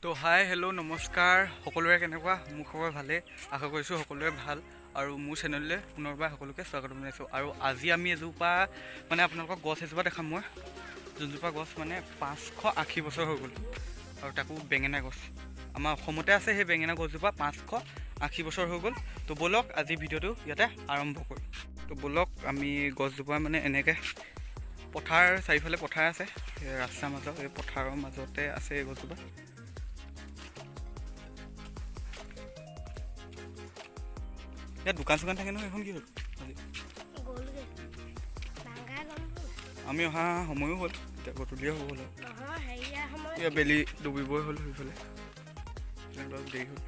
তো hi hello' নমস্কাৰ সকলোৰে কেনেকুৱা মোৰ খবৰ ভালে আশা কৰিছোঁ সকলোৰে ভাল আৰু মোৰ চেনেললৈ পুনৰবাৰ সকলোকে স্বাগতম জনাইছোঁ আৰু আজি আমি এজোপা মানে আপোনালোকক গছ এজোপা দেখাম মই যোনজোপা গছ মানে 580 বছৰ হৈ গ'ল আৰু তাকো বেঙেনা গছ আমাৰ অসমতে আছে সেই বেঙেনা গছজোপা 580 বছৰ হৈ গ'ল তো ব'লক আজি ভিডিঅ'টো ইয়াতে আৰম্ভ কৰোঁ তো ব'লক আমি গছজোপা মানে এনেকৈ পথাৰ চাৰিওফালে পথাৰ আছে ৰাস্তাৰ মাজত এই পথাৰৰ মাজতে আছে এই গছজোপা ইয়াত দোকান চোকান থাকে নহয় এখন কি হ'ল আমি অহা সময়ো হ'ল এতিয়া গধূলিয়ে হ'ব হ'ল এতিয়া বেলি ডুবিবই হ'ল সেইফালে দেৰি হ'ল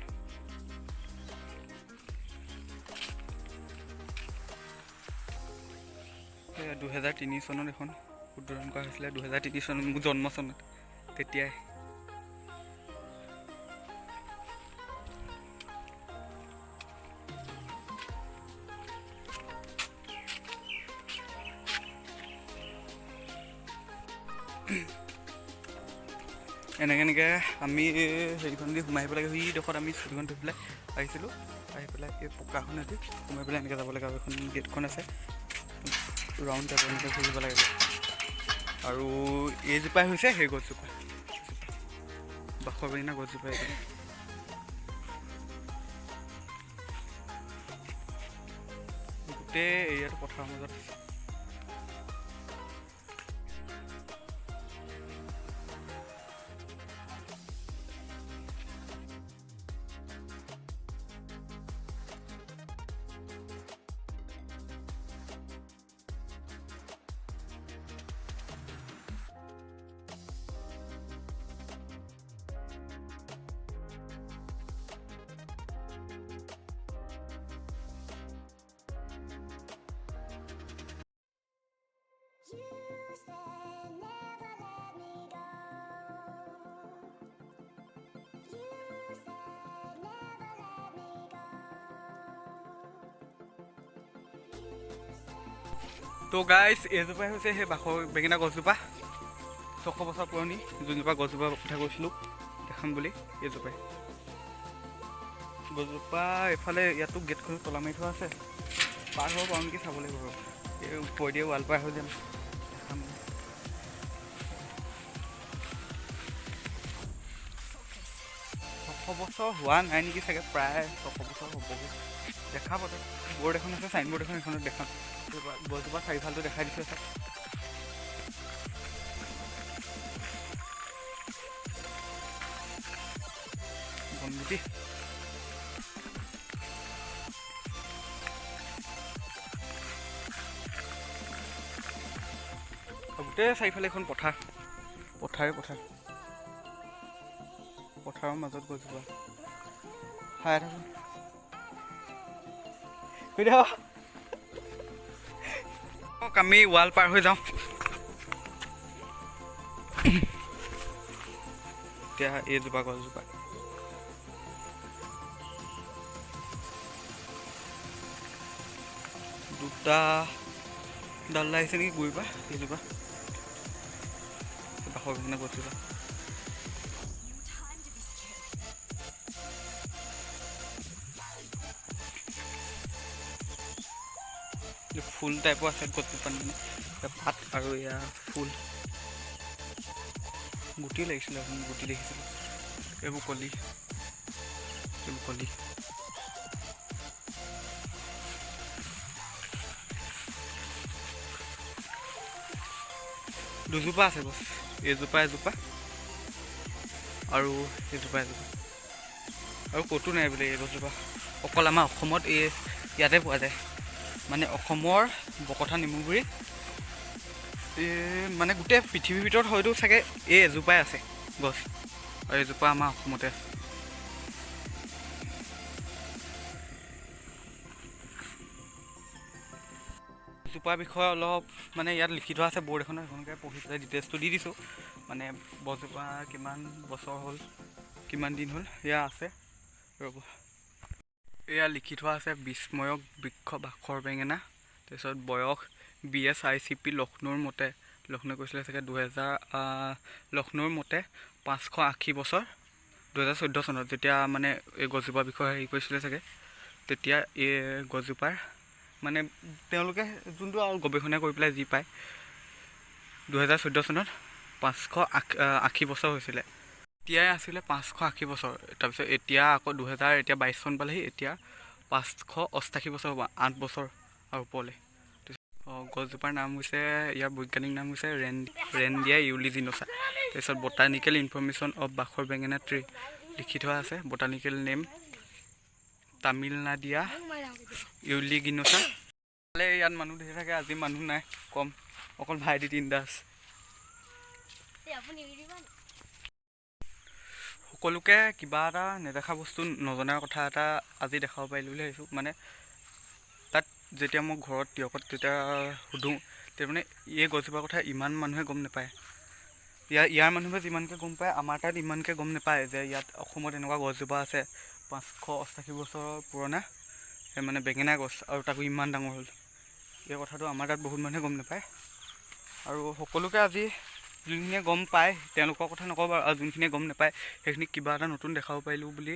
2003 চনত এখন উদ্বোধন কৰা হৈছিলে 2003 চনত মোৰ জন্ম চনত তেতিয়াই এনেকৈ আমি হেৰিখন দি সোমাই আহিব লাগে সেইডোখৰত আমি স্কুটিখন থৈ পেলাই আহিছিলোঁ আহি পেলাই এই পকাখনেদি সোমাই পেলাই এনেকৈ যাব লাগে আৰু এখন গেটখন আছে ৰাউণ্ড টাইপৰ এনেকৈ ঘূৰিব লাগে আৰু এইজোপাই হৈছে সেই গছজোপা বাখৰ বেঙেনা গছজোপা গোটেই এৰিয়াটো পথাৰৰ মাজত আছে তো গাইজ এইজোপাই হৈছে সেই বাখৰ বেঙেনা গছজোপা 600 বছৰ পুৰণি যোনজোপা গছজোপা কথা কৈছিলোঁ দেখাম বুলি এইজোপাই গছজোপা এইফালে ইয়াতো গেটখনত তলা মাৰি থোৱা আছে পাৰ হ'ব পাৰোঁ নেকি চাব লাগিব এই ওপৰ দিয়ে ৱাল পাৰ হৈ যাম দেখাম 600 বছৰ হোৱা নাই নেকি চাগে প্ৰায় 600 বছৰ হ'বগৈ দেখাব তাত বৰ্ড এখন আছে চাইনবৰ্ড এখন এখনত দেখাম গছজোপা চাৰিফালটো দেখাই দিছোঁ চাওক বনগুটি গোটেই চাৰিফালে এখন পথাৰৰ মাজত গছজোপা খাই থাকোঁ আমি ৱাল পাৰ হৈ যাওঁ এতিয়া এইজোপা গছজোপা দুটা ডাল আহিছে নেকি গুৰিৰপৰা এইজোপা বাখৰ বেঙেনা গছজোপা ফুল টাইপৰ আছে গছজোপা মানে পাত আৰু এয়া ফুল গুটি লাগিছিলে আপুনি গুটি দেখিছিলোঁ এইবোৰ কলি দুজোপা আছে গছ এজোপা আৰু এজোপা আৰু ক'তো নাই বোলে এই গছজোপা অকল আমাৰ অসমত ইয়াতে পোৱা যায় মানে অসমৰ বকঠা নেমুগুৰি মানে গোটেই পৃথিৱীৰ ভিতৰত হয়তো চাগে এই এজোপাই আছে গছ আৰু এজোপা আমাৰ অসমতে আছে এজোপাৰ বিষয়ে অলপ মানে ইয়াত লিখি থোৱা আছে বৰ্ড এখনত সেইখনকে পঢ়ি পেলাই ডিটেইলছটো দি দিছোঁ মানে গছজোপা কিমান বছৰ হ'ল কিমান দিন হ'ল এয়া আছে ৰ'ব এয়া লিখি থোৱা আছে বিস্ময়ক বৃক্ষ বাখৰ বেঙেনা তাৰপিছত বয়স BSICP লক্ষ্ণৌৰ মতে লক্ষ্ণৌ কৈছিলে চাগে 2000 লক্ষ্ণৌৰ মতে 580 বছৰ 2014 চনত যেতিয়া মানে এই গছজোপাৰ বিষয়ে হেৰি কৰিছিলে চাগে, তেতিয়া এই গছজোপাৰ মানে তেওঁলোকে যোনটো আৰু গৱেষণা কৰি পেলাই যি পায় 2014 চনত 580 বছৰ হৈছিলে। এতিয়াই আছিলে 580 বছৰ, তাৰপিছত এতিয়া আকৌ 2022 চন পালেহি, এতিয়া 588 বছৰ হ'ব, 8 বছৰ আৰু ওপৰলৈ। গছজোপাৰ নাম হৈছে, ইয়াৰ বৈজ্ঞানিক নাম হৈছে ৰেনডিয়া ইউলিজিনোছা। তাৰপিছত বটানিকেল ইনফৰমেশ্যন অফ বাখৰ বেঙেনা ট্ৰী লিখি থোৱা আছে, বটানিকেল নেম তামিলনাডিয়া ইউলিগিনোছা। ইয়াত মানুহ ধেৰ থাকে, আজি মানুহ নাই, কম, অকল ভাইটি তিনিটা আছে। সকলোকে কিবা এটা নেদেখা বস্তু, নজনা কথা এটা আজি দেখাব পাৰিলোঁ বুলি ভাবিছোঁ। মানে তাত যেতিয়া মই ঘৰত তিয়কত তেতিয়া সুধোঁ, তেতিয়া মানে এই গছজোপাৰ কথা ইমান মানুহে গম নাপায়। ইয়াৰ মানুহে যিমানকৈ গম পায়, আমাৰ তাত ইমানকৈ গম নাপায় যে ইয়াত অসমত এনেকুৱা গছজোপা আছে 588 বছৰৰ পুৰণা, মানে বেঙেনা গছ, আৰু তাকো ইমান ডাঙৰ হ'ল। এই কথাটো আমাৰ তাত বহুত মানুহে গম নাপায়। আৰু সকলোকে আজি যোনখিনিয়ে গম পায় তেওঁলোকৰ কথা নকওঁ বাৰু, আৰু যোনখিনিয়ে গম নাপায় সেইখিনিক কিবা এটা নতুন দেখাব পাৰিলোঁ বুলি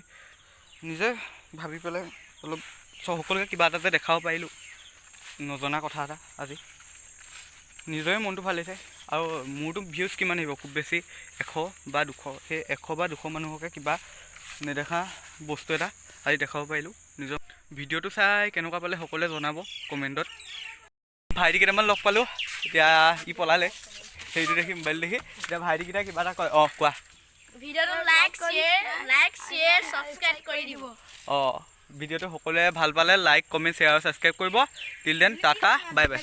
নিজে ভাবি পেলাই অলপ সকলোকে কিবা এটা যে দেখাব পাৰিলোঁ, নজনা কথা এটা আজি, নিজৰে মনটো ভাল লাগিছে। আৰু মোৰতো ভিউজ কিমান আহিব, খুব বেছি 100 বা 200, সেই 100 বা 200 মানুহকে কিবা নেদেখা বস্তু এটা আজি দেখাব পাৰিলোঁ। নিজৰ ভিডিঅ'টো চাই কেনেকুৱা পালে সকলোৱে জনাব কমেণ্টত। ভাইটি কেইটামান লগ পালোঁ, এতিয়া ই পলালে, সেইটো দেখি মোবাইল দেখি। এতিয়া ভাইটিকেইটা কিবা এটা কয়, কোৱা। ভিডিঅ'টো লাইক শ্বেয়াৰ সাবস্ক্ৰাইব কৰি দিব। ভিডিঅ'টো সকলোৱে ভাল পালে লাইক, কমেণ্ট, শ্বেয়াৰ আৰু ছাবস্ক্ৰাইব কৰিব। Till then Tata, bye bye.